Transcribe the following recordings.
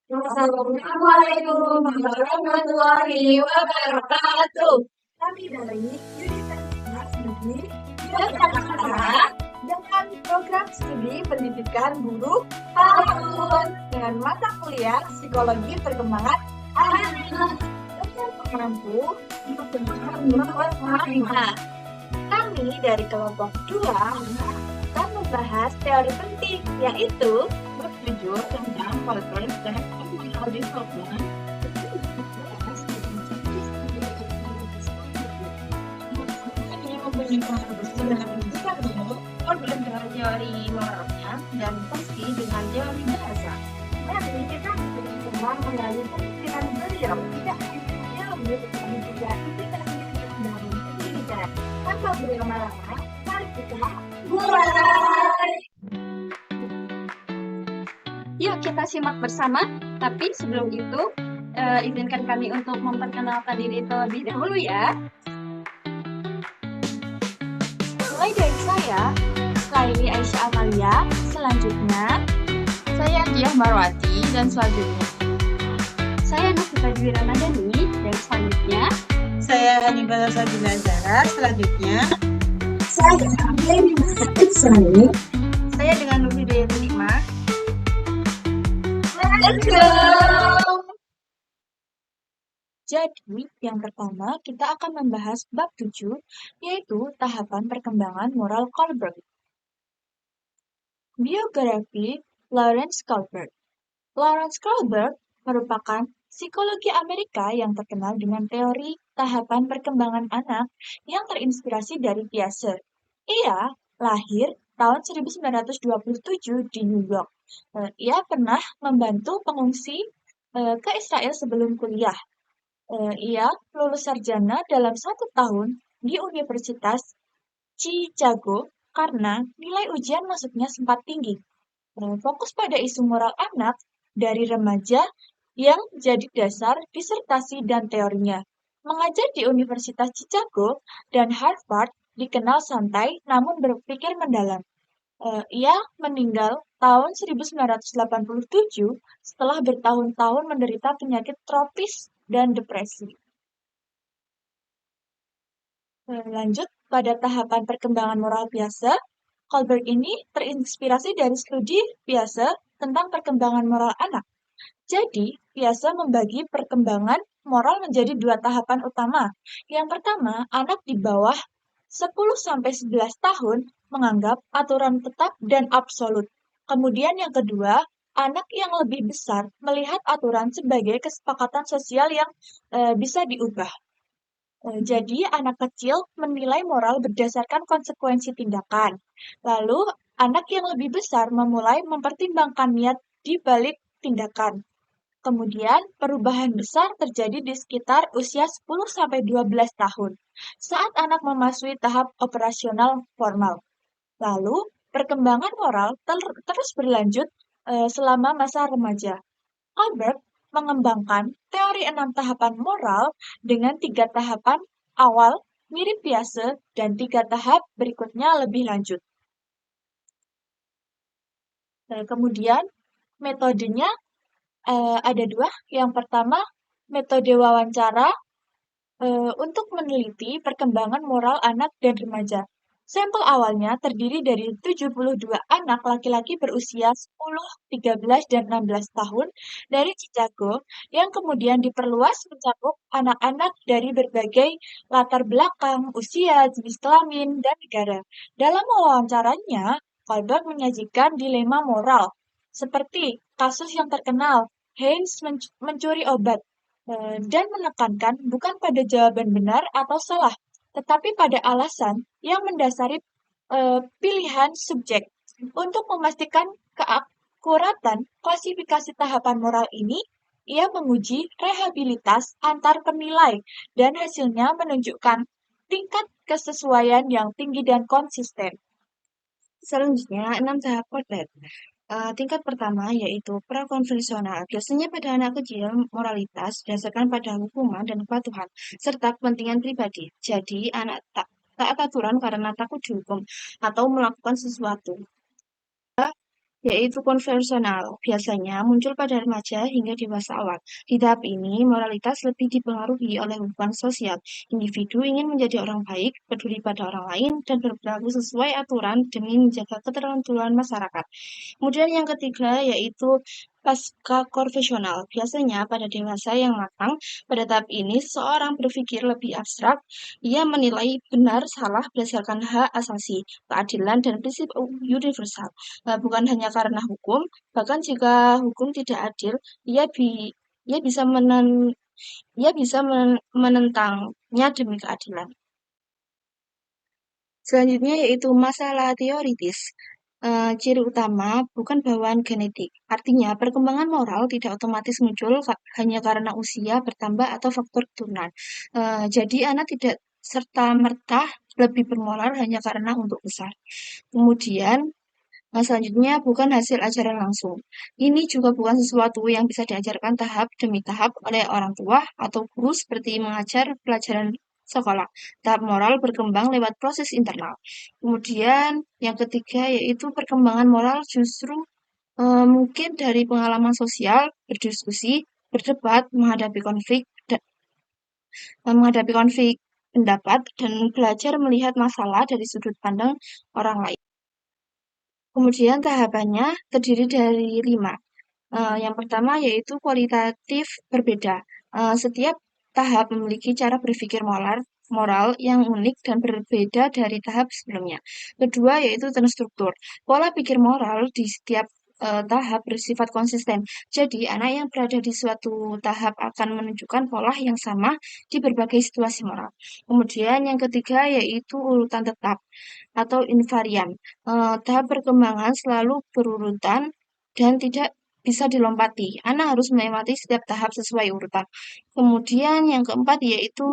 Assalamualaikum warahmatullahi wabarakatuh. Kami dari Universitas Negeri Yogyakarta dengan program studi pendidikan guru tahun dengan mata kuliah psikologi perkembangan anak untuk mampu untuk berkembang. Kami dari kelompok 2 akan membahas teori penting, yaitu bertujuan tentang konten dan audit program. Dengan teori moralnya dan pasti dengan teori bahasa. Jadi kita berkembang melalui pemikiran beliau, tidak hanya teori, tetapi juga implikasi dalam pendidikan. Tanpa berlama-lama, mari kita mulai. Yuk kita simak bersama, tapi sebelum itu izinkan kami untuk memperkenalkan diri terlebih dahulu ya. Mulai dari saya, Laili Aisyah Amalia, selanjutnya Saya Diah Marwati, dan selanjutnya saya Nafita Dwi Ramadhani, dan selanjutnya saya Hannibal Sabila Zara, selanjutnya saya Ameli Muhammad Sani. saya dengan Lufi Dayati Nikmah. Let's go! Jadi, yang pertama kita akan membahas bab 7, yaitu tahapan perkembangan moral Kohlberg. Biografi Lawrence Kohlberg. Lawrence Kohlberg merupakan psikologi Amerika yang terkenal dengan teori tahapan perkembangan anak yang terinspirasi dari Piaget. Ia lahir tahun 1927 di New York. Ia pernah membantu pengungsi ke Israel sebelum kuliah. Ia lulus sarjana dalam 1 tahun di Universitas Chicago karena nilai ujian masuknya sempat tinggi. Fokus pada isu moral anak dari remaja yang jadi dasar disertasi dan teorinya. Mengajar di Universitas Chicago dan Harvard dikenal santai namun berpikir mendalam. Ia meninggal tahun 1987 setelah bertahun-tahun menderita penyakit tropis dan depresi. Lanjut pada tahapan perkembangan moral biasa, Kohlberg ini terinspirasi dari studi biasa tentang perkembangan moral anak. Jadi, biasa membagi perkembangan moral menjadi 2 tahapan utama. Yang pertama, anak di bawah 10-11 tahun menganggap aturan tetap dan absolut. Kemudian yang kedua, anak yang lebih besar melihat aturan sebagai kesepakatan sosial yang bisa diubah. Jadi, anak kecil menilai moral berdasarkan konsekuensi tindakan. Lalu, anak yang lebih besar memulai mempertimbangkan niat di balik tindakan. Kemudian, perubahan besar terjadi di sekitar usia 10-12 tahun, saat anak memasuki tahap operasional formal. Lalu, perkembangan moral terus berlanjut selama masa remaja. Albert mengembangkan teori 6 tahapan moral dengan 3 tahapan awal mirip biasa dan 3 tahap berikutnya lebih lanjut. Kemudian metodenya ada 2. Yang pertama, metode wawancara untuk meneliti perkembangan moral anak dan remaja. Sampel awalnya terdiri dari 72 anak laki-laki berusia 10, 13, dan 16 tahun dari Chicago yang kemudian diperluas mencakup anak-anak dari berbagai latar belakang, usia, jenis kelamin, dan negara. Dalam wawancaranya, Kohlberg menyajikan dilema moral, seperti kasus yang terkenal, Heinz mencuri obat, dan menekankan bukan pada jawaban benar atau salah, tetapi pada alasan yang mendasari pilihan subjek. Untuk memastikan keakuratan klasifikasi tahapan moral ini, ia menguji rehabilitas antar penilai dan hasilnya menunjukkan tingkat kesesuaian yang tinggi dan konsisten. Selanjutnya, 6 tahap Kohlberg. Tingkat pertama yaitu prakonvensional. Biasanya pada anak kecil, moralitas didasarkan pada hukuman dan kepatuhan, serta kepentingan pribadi. Jadi, anak taat aturan karena takut dihukum atau melakukan sesuatu. yaitu konvensional, biasanya muncul pada remaja hingga dewasa awal. Di tahap ini, moralitas lebih dipengaruhi oleh hubungan sosial. Individu ingin menjadi orang baik, peduli pada orang lain, dan berperilaku sesuai aturan demi menjaga ketertiban masyarakat. Kemudian yang ketiga yaitu pasca konvensional. Biasanya pada dewasa yang matang, pada tahap ini seseorang berpikir lebih abstrak. Ia menilai benar salah berdasarkan hak asasi, keadilan, dan prinsip universal. Bukan hanya karena hukum, bahkan jika hukum tidak adil, ia bi ia bisa menentangnya demi keadilan. Selanjutnya yaitu masalah teoritis. Ciri utama bukan bawaan genetik. Artinya, perkembangan moral tidak otomatis muncul hanya karena usia bertambah atau faktor keturunan. Jadi, anak tidak serta-merta lebih bermoral hanya karena untuk besar. Kemudian, selanjutnya bukan hasil ajaran langsung. Ini juga bukan sesuatu yang bisa diajarkan tahap demi tahap oleh orang tua atau guru seperti mengajar pelajaran sekolah. Tahap moral berkembang lewat proses internal. Kemudian yang ketiga yaitu perkembangan moral justru mungkin dari pengalaman sosial, berdiskusi, berdebat, menghadapi konflik pendapat, dan belajar melihat masalah dari sudut pandang orang lain. Kemudian tahapannya terdiri dari 5. Yang pertama yaitu kualitatif berbeda. Setiap tahap memiliki cara berpikir moral yang unik dan berbeda dari tahap sebelumnya. Kedua yaitu terstruktur. Pola pikir moral di setiap tahap bersifat konsisten. Jadi, anak yang berada di suatu tahap akan menunjukkan pola yang sama di berbagai situasi moral. Kemudian yang ketiga yaitu urutan tetap atau invarian. Tahap perkembangan selalu berurutan dan tidak bisa dilompati. Anak harus melewati setiap tahap sesuai urutan. Kemudian yang keempat yaitu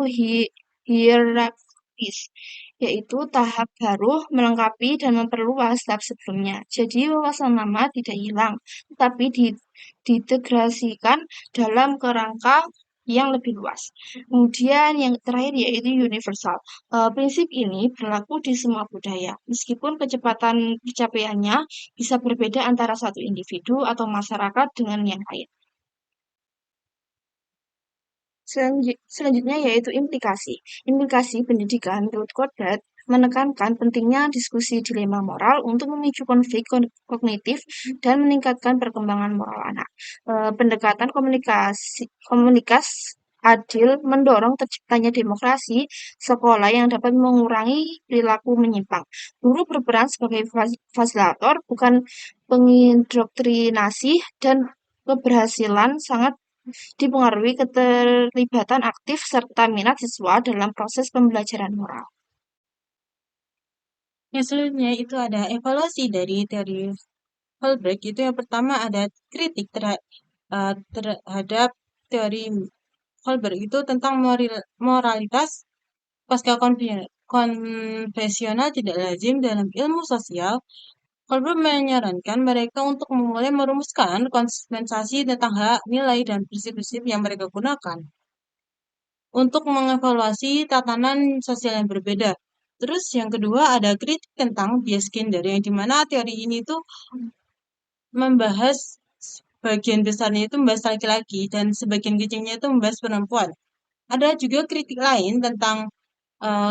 hierarkis, yaitu tahap baru melengkapi dan memperluas tahap sebelumnya. Jadi wawasan lama tidak hilang, tetapi diintegrasikan dalam kerangka yang lebih luas. Kemudian yang terakhir yaitu universal. Prinsip ini berlaku di semua budaya, meskipun kecepatan pencapaiannya bisa berbeda antara satu individu atau masyarakat dengan yang lain. Selanjutnya yaitu implikasi. Implikasi pendidikan menurut Kodrat menekankan pentingnya diskusi dilema moral untuk memicu konflik kognitif dan meningkatkan perkembangan moral anak. Pendekatan komunikas adil mendorong terciptanya demokrasi sekolah yang dapat mengurangi perilaku menyimpang. Guru berperan sebagai fasilitator, bukan pengindoktrinasi, dan keberhasilan sangat dipengaruhi keterlibatan aktif serta minat siswa dalam proses pembelajaran moral. Yang selanjutnya itu ada evaluasi dari teori Holbrook. Itu yang pertama ada kritik terhadap teori Holbrook itu tentang moralitas pasca konvensional tidak lazim dalam ilmu sosial. Holbrook menyarankan mereka untuk memulai merumuskan konsekuensi tentang hak, nilai, dan prinsip-prinsip yang mereka gunakan untuk mengevaluasi tatanan sosial yang berbeda. Terus yang kedua ada kritik tentang bias gender, yang dimana teori ini tuh membahas bagian besarnya itu membahas laki-laki dan sebagian kecilnya itu membahas perempuan. Ada juga kritik lain tentang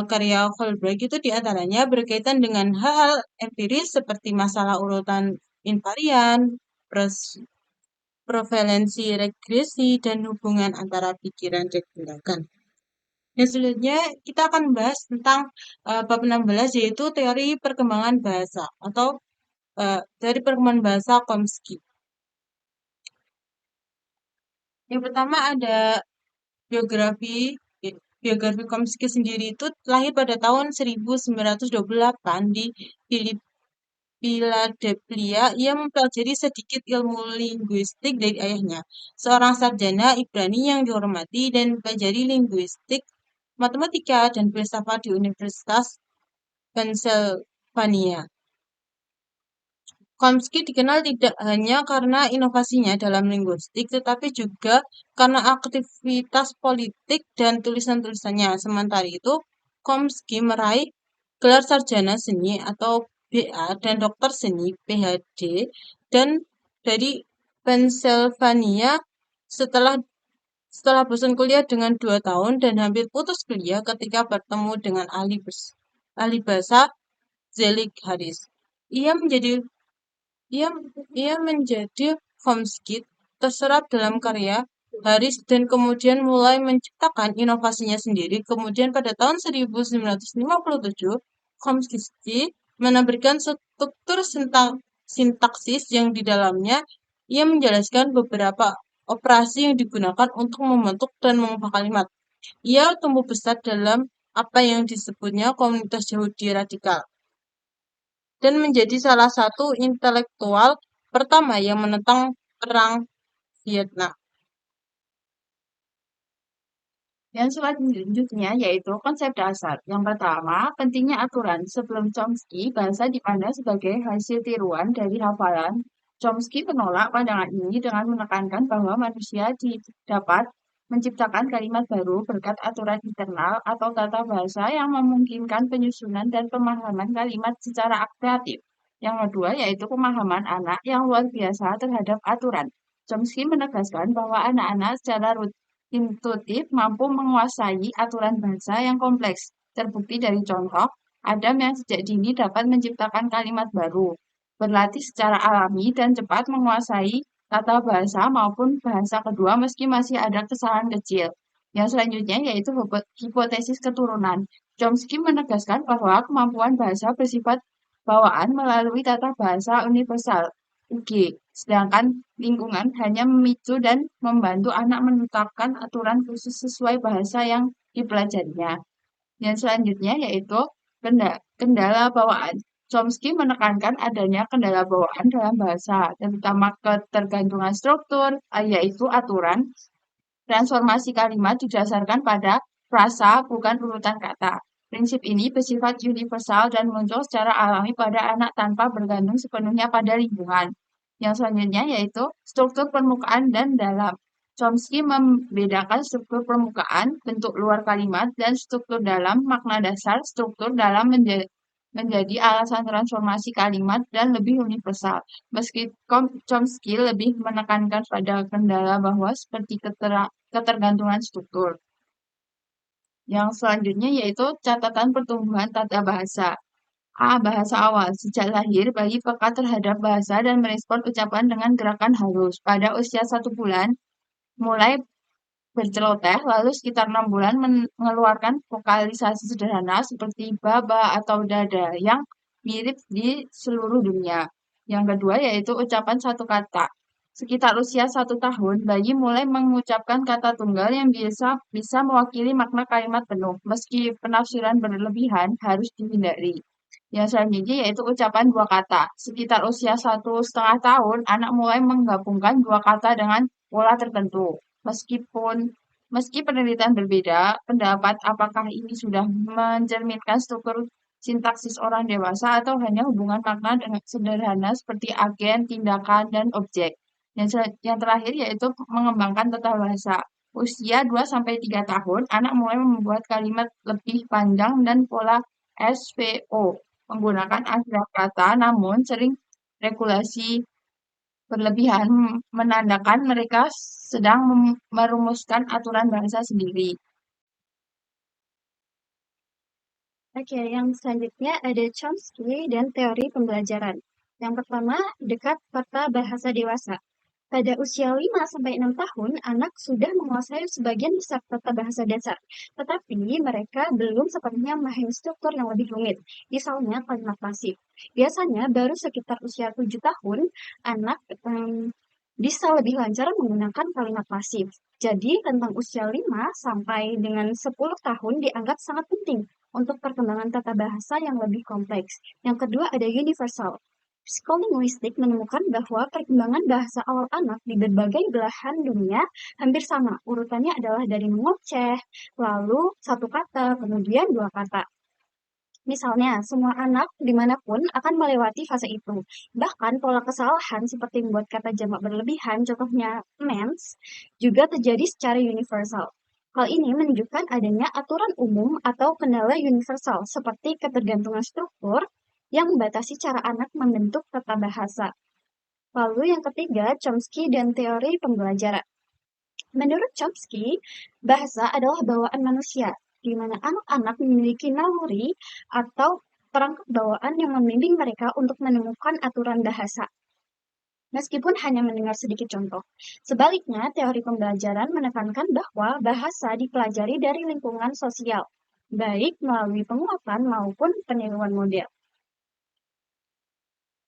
karya Holbrook itu diantaranya berkaitan dengan hal-hal empiris seperti masalah urutan invarian, prevalensi regresi, dan hubungan antara pikiran dan tindakan. Dan selanjutnya kita akan membahas tentang bab 16 yaitu teori perkembangan bahasa atau teori perkembangan bahasa Chomsky. Yang pertama ada biografi Chomsky sendiri itu lahir pada tahun 1928 di Philadelphia. Ia mempelajari sedikit ilmu linguistik dari ayahnya, seorang sarjana Ibrani yang dihormati, dan mempelajari linguistik, matematika, dan filsafat di Universitas Pennsylvania. Chomsky dikenal tidak hanya karena inovasinya dalam linguistik, tetapi juga karena aktivitas politik dan tulisan-tulisannya. Sementara itu, Chomsky meraih gelar sarjana seni atau BA, dan dokter seni PhD, dan dari Pennsylvania setelah bosan kuliah dengan 2 tahun dan hampir putus kuliah ketika bertemu dengan ahli bahasa Zelig Harris. Ia menjadi homeskit terserap dalam karya Harris dan kemudian mulai menciptakan inovasinya sendiri. Kemudian pada tahun 1957, Chomsky menampilkan struktur sintaksis yang di dalamnya ia menjelaskan beberapa operasi yang digunakan untuk membentuk dan mengubah kalimat. Ia tumbuh besar dalam apa yang disebutnya komunitas Yahudi radikal dan menjadi salah satu intelektual pertama yang menentang Perang Vietnam. Yang selanjutnya yaitu konsep dasar. Yang pertama, pentingnya aturan. Sebelum Chomsky, bahasa dipandang sebagai hasil tiruan dari hafalan. Chomsky menolak pandangan ini dengan menekankan bahwa manusia dapat menciptakan kalimat baru berkat aturan internal atau tata bahasa yang memungkinkan penyusunan dan pemahaman kalimat secara kreatif. Yang kedua yaitu pemahaman anak yang luar biasa terhadap aturan. Chomsky menegaskan bahwa anak-anak secara intuitif mampu menguasai aturan bahasa yang kompleks. Terbukti dari contoh, Adam yang sejak dini dapat menciptakan kalimat baru, berlatih secara alami dan cepat menguasai tata bahasa maupun bahasa kedua meski masih ada kesalahan kecil. Yang selanjutnya yaitu hipotesis keturunan. Chomsky menegaskan bahwa kemampuan bahasa bersifat bawaan melalui tata bahasa universal UG, sedangkan lingkungan hanya memicu dan membantu anak menetapkan aturan khusus sesuai bahasa yang dipelajarinya. Yang selanjutnya yaitu kendala bawaan. Chomsky menekankan adanya kendala bawaan dalam bahasa, terutama ketergantungan struktur, yaitu aturan. Transformasi kalimat didasarkan pada frasa, bukan urutan kata. Prinsip ini bersifat universal dan muncul secara alami pada anak tanpa bergantung sepenuhnya pada lingkungan. Yang selanjutnya yaitu struktur permukaan dan dalam. Chomsky membedakan struktur permukaan, bentuk luar kalimat, dan struktur dalam, makna dasar. Struktur dalam menjadi alasan transformasi kalimat dan lebih universal. Meski Chomsky lebih menekankan pada kendala bahwa seperti ketergantungan struktur. Yang selanjutnya yaitu catatan pertumbuhan tata bahasa. Bahasa awal. Sejak lahir, bayi peka terhadap bahasa dan merespon ucapan dengan gerakan halus. Pada usia 1 bulan, mulai berceloteh, lalu sekitar 6 bulan mengeluarkan vokalisasi sederhana seperti baba atau dada yang mirip di seluruh dunia. Yang kedua yaitu ucapan satu kata. Sekitar usia 1 tahun, bayi mulai mengucapkan kata tunggal yang bisa mewakili makna kalimat penuh, meski penafsiran berlebihan harus dihindari. Yang selanjutnya yaitu ucapan 2 kata. Sekitar usia 1,5 tahun, anak mulai menggabungkan 2 kata dengan pola tertentu. Meski penelitian berbeda, pendapat apakah ini sudah mencerminkan struktur sintaksis orang dewasa atau hanya hubungan makna dengan sederhana seperti agen, tindakan, dan objek. Yang terakhir yaitu mengembangkan tata bahasa. Usia 2-3 tahun, anak mulai membuat kalimat lebih panjang dan pola SVO menggunakan akhirat kata, namun sering regulasi berlebihan menandakan mereka sedang merumuskan aturan bahasa sendiri. Oke, yang selanjutnya ada Chomsky dan teori pembelajaran. Yang pertama, dekat kata bahasa dewasa. Pada usia 5-6 tahun, anak sudah menguasai sebagian besar tata bahasa dasar, tetapi mereka belum sepenuhnya memahami struktur yang lebih rumit, misalnya kalimat pasif. Biasanya baru sekitar usia 7 tahun, anak bisa lebih lancar menggunakan kalimat pasif. Jadi, rentang usia 5 sampai dengan 10 tahun dianggap sangat penting untuk perkembangan tata bahasa yang lebih kompleks. Yang kedua ada universal. Psikolinguistik menemukan bahwa perkembangan bahasa awal anak di berbagai belahan dunia hampir sama. Urutannya adalah dari mengoceh, lalu satu kata, kemudian 2 kata. Misalnya, semua anak dimanapun akan melewati fase itu. Bahkan pola kesalahan seperti membuat kata jamak berlebihan, contohnya mens, juga terjadi secara universal. Hal ini menunjukkan adanya aturan umum atau kendala universal seperti ketergantungan struktur yang membatasi cara anak membentuk tata bahasa. Lalu yang ketiga, Chomsky dan teori pembelajaran. Menurut Chomsky, bahasa adalah bawaan manusia, di mana anak-anak memiliki naluri atau perangkat bawaan yang membimbing mereka untuk menemukan aturan bahasa, meskipun hanya mendengar sedikit contoh. Sebaliknya, teori pembelajaran menekankan bahwa bahasa dipelajari dari lingkungan sosial, baik melalui penguatan maupun peniruan model.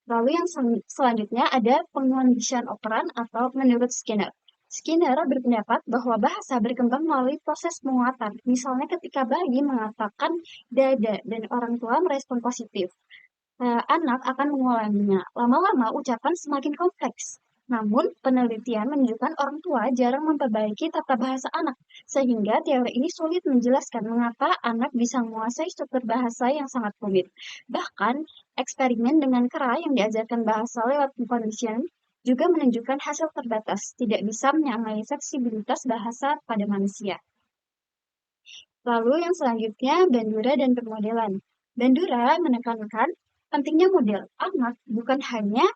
Lalu yang selanjutnya ada penguandisian operan atau menurut Skinner. Skinner berpendapat bahwa bahasa berkembang melalui proses penguatan. Misalnya ketika bayi mengatakan dada dan orang tua merespon positif. Anak akan mengulanginya. Lama-lama ucapan semakin kompleks. Namun, penelitian menunjukkan orang tua jarang memperbaiki tata bahasa anak, sehingga teori ini sulit menjelaskan mengapa anak bisa menguasai struktur bahasa yang sangat rumit. Bahkan, eksperimen dengan kera yang diajarkan bahasa lewat conditioning juga menunjukkan hasil terbatas, tidak bisa menyamai fleksibilitas bahasa pada manusia. Lalu yang selanjutnya, Bandura dan permodelan. Bandura menekankan pentingnya model. Anak bukan hanya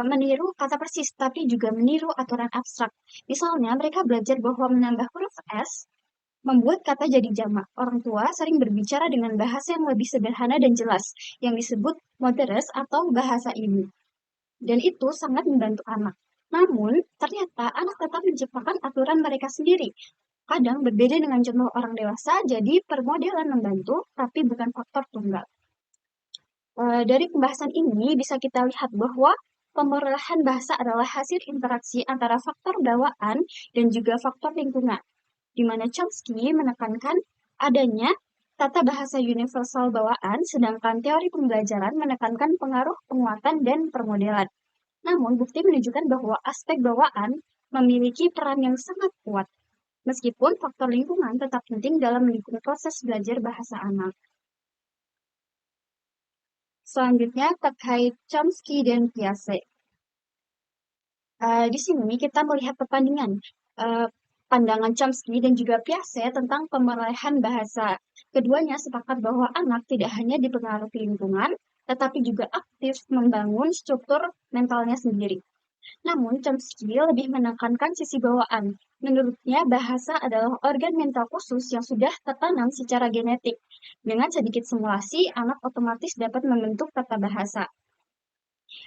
meniru kata persis, tapi juga meniru aturan abstrak. Misalnya, mereka belajar bahwa menambah huruf S membuat kata jadi jamak. Orang tua sering berbicara dengan bahasa yang lebih sederhana dan jelas, yang disebut moderes atau bahasa ibu. Dan itu sangat membantu anak. Namun, ternyata anak tetap menciptakan aturan mereka sendiri. Kadang berbeda dengan contoh orang dewasa, jadi permodelan membantu, tapi bukan faktor tunggal. Dari pembahasan ini bisa kita lihat bahwa pemrograman bahasa adalah hasil interaksi antara faktor bawaan dan juga faktor lingkungan, di mana Chomsky menekankan adanya tata bahasa universal bawaan, sedangkan teori pembelajaran menekankan pengaruh penguatan dan permodelan. Namun, bukti menunjukkan bahwa aspek bawaan memiliki peran yang sangat kuat, meskipun faktor lingkungan tetap penting dalam mendukung proses belajar bahasa anak. Selanjutnya terkait Chomsky dan Piaget. Di sini kita melihat perbandingan pandangan Chomsky dan juga Piaget tentang pemerahan bahasa. Keduanya sepakat bahwa anak tidak hanya dipengaruhi lingkungan, tetapi juga aktif membangun struktur mentalnya sendiri. Namun, Chomsky lebih menekankan sisi bawaan. Menurutnya, bahasa adalah organ mental khusus yang sudah tertanam secara genetik. Dengan sedikit simulasi, anak otomatis dapat membentuk tata bahasa.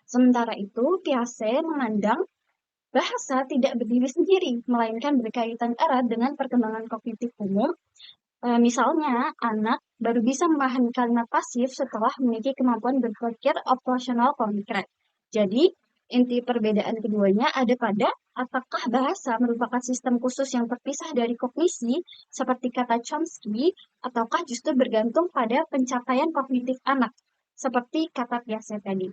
Sementara itu, Piaget memandang bahasa tidak berdiri sendiri, melainkan berkaitan erat dengan perkembangan kognitif umum. Misalnya, anak baru bisa memahami kalimat pasif setelah memiliki kemampuan berpikir operasional konkret. Jadi, inti perbedaan keduanya ada pada apakah bahasa merupakan sistem khusus yang terpisah dari kognisi, seperti kata Chomsky, ataukah justru bergantung pada pencapaian kognitif anak, seperti kata Piaget tadi.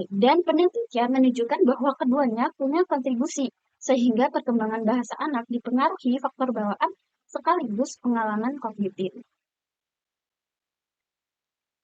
Dan penelitian menunjukkan bahwa keduanya punya kontribusi, sehingga perkembangan bahasa anak dipengaruhi faktor bawaan sekaligus pengalaman kognitif.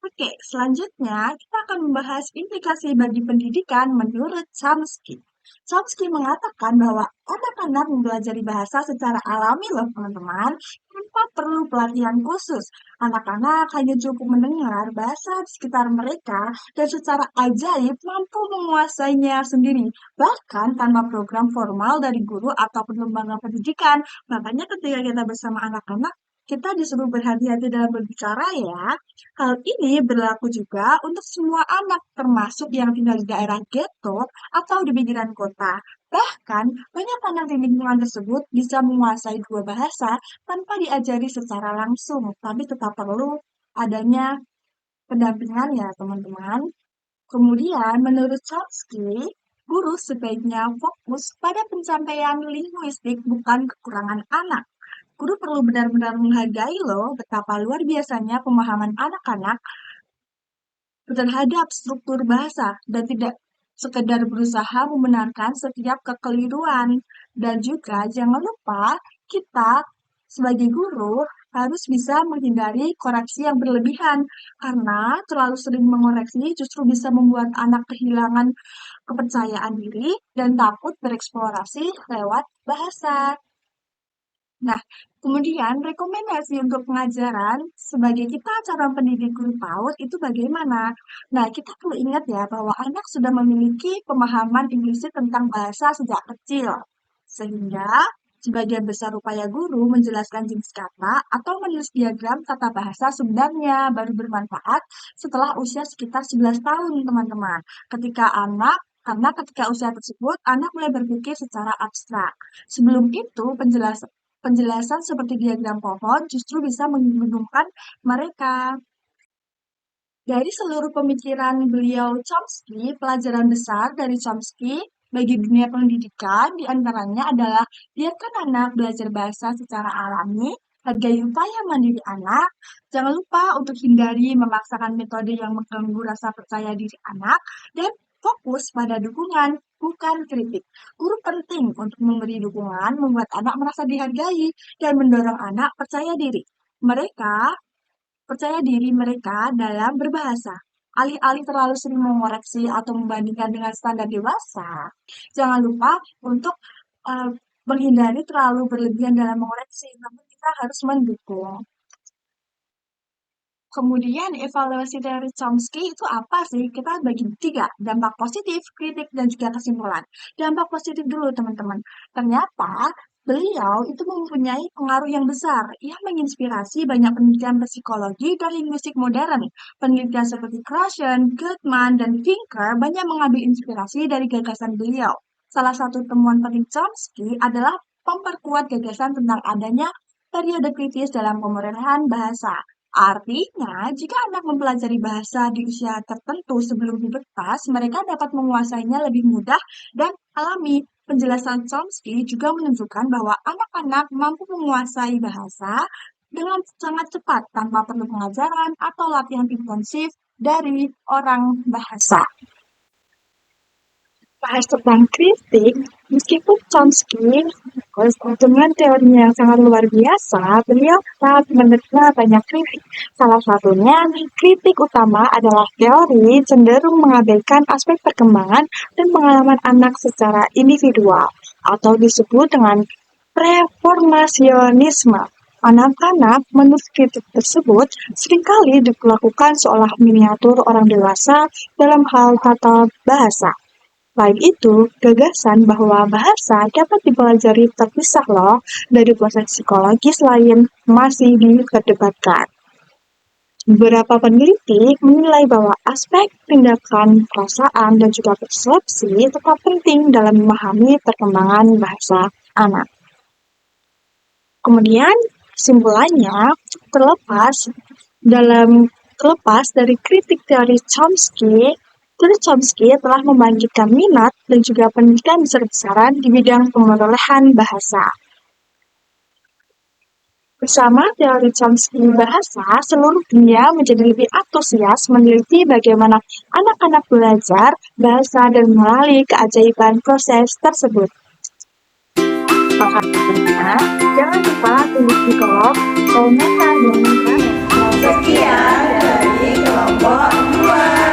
Oke, selanjutnya kita akan membahas implikasi bagi pendidikan menurut Chomsky. Chomsky mengatakan bahwa anak-anak mempelajari bahasa secara alami loh teman-teman, tanpa perlu pelatihan khusus. Anak-anak hanya cukup mendengar bahasa di sekitar mereka dan secara ajaib mampu menguasainya sendiri, bahkan tanpa program formal dari guru ataupun lembaga pendidikan. Makanya ketika kita bersama anak-anak, kita disuruh berhati-hati dalam berbicara ya. Hal ini berlaku juga untuk semua anak, termasuk yang tinggal di daerah ghetto atau di pinggiran kota. Bahkan, banyak anak di lingkungan tersebut bisa menguasai dua bahasa tanpa diajari secara langsung, tapi tetap perlu adanya pendampingan ya teman-teman. Kemudian, menurut Chomsky, guru sebaiknya fokus pada pencapaian linguistik bukan kekurangan anak. Guru perlu benar-benar menghargai loh betapa luar biasanya pemahaman anak-anak terhadap struktur bahasa dan tidak sekedar berusaha membenarkan setiap kekeliruan. Dan juga jangan lupa kita sebagai guru harus bisa menghindari koreksi yang berlebihan karena terlalu sering mengoreksi justru bisa membuat anak kehilangan kepercayaan diri dan takut bereksplorasi lewat bahasa. Nah, kemudian rekomendasi untuk pengajaran sebagai kita calon pendidik guru PAUD itu bagaimana? Nah, kita perlu ingat ya bahwa anak sudah memiliki pemahaman implisit tentang bahasa sejak kecil. Sehingga sebagian besar upaya guru menjelaskan jenis kata atau menulis diagram tata bahasa sebenarnya baru bermanfaat setelah usia sekitar 11 tahun, teman-teman. Karena ketika usia tersebut, anak mulai berpikir secara abstrak. Sebelum itu, penjelasan seperti diagram pohon justru bisa membingungkan mereka. Dari seluruh pemikiran beliau Chomsky, pelajaran besar dari Chomsky bagi dunia pendidikan diantaranya adalah biarkan anak belajar bahasa secara alami, hargai upaya mandiri anak, jangan lupa untuk hindari memaksakan metode yang mengganggu rasa percaya diri anak, dan fokus pada dukungan, bukan kritik. Guru penting untuk memberi dukungan, membuat anak merasa dihargai, dan mendorong anak percaya diri. Percaya diri mereka dalam berbahasa. Alih-alih terlalu sering mengoreksi atau membandingkan dengan standar dewasa, jangan lupa untuk uh, menghindari terlalu berlebihan dalam mengoreksi, namun kita harus mendukung. Kemudian evaluasi dari Chomsky itu apa sih? Kita bagi 3, dampak positif, kritik, dan juga kesimpulan. Dampak positif dulu teman-teman. Ternyata beliau itu mempunyai pengaruh yang besar. Ia menginspirasi banyak penelitian psikologi dan linguistik modern. Penelitian seperti Krashen, Goodman, dan Pinker banyak mengambil inspirasi dari gagasan beliau. Salah satu temuan penting Chomsky adalah memperkuat gagasan tentang adanya periode kritis dalam pemrograman bahasa. Artinya, jika anak mempelajari bahasa di usia tertentu sebelum dibetas, mereka dapat menguasainya lebih mudah dan alami. Penjelasan Chomsky juga menunjukkan bahwa anak-anak mampu menguasai bahasa dengan sangat cepat tanpa perlu pengajaran atau latihan intensif dari orang bahasa. Bahas tentang kritik, meskipun Chomsky dengan teorinya yang sangat luar biasa, beliau tetap menerima banyak kritik. Salah satunya, kritik utama adalah teori cenderung mengabaikan aspek perkembangan dan pengalaman anak secara individual, atau disebut dengan reformasionisme. Anak-anak menurut kritik tersebut seringkali dilakukan seolah miniatur orang dewasa dalam hal tata bahasa. Selain itu, gagasan bahwa bahasa dapat dipelajari terpisah dari proses psikologis lain masih diperdebatkan. Beberapa peneliti menilai bahwa aspek tindakan, perasaan, dan juga persepsi tetap penting dalam memahami perkembangan bahasa anak. Kemudian, kesimpulannya, terlepas dari kritik teori Chomsky telah membangkitkan minat dan juga penelitian besar-besaran di bidang pemerolehan bahasa. Bersama teori Chomsky bahasa, seluruh dunia menjadi lebih antusias meneliti bagaimana anak-anak belajar bahasa dan melalui keajaiban proses tersebut. Makanya, jangan lupa tulis di kolom komentar dan komen. Sekian dari kelompok 2.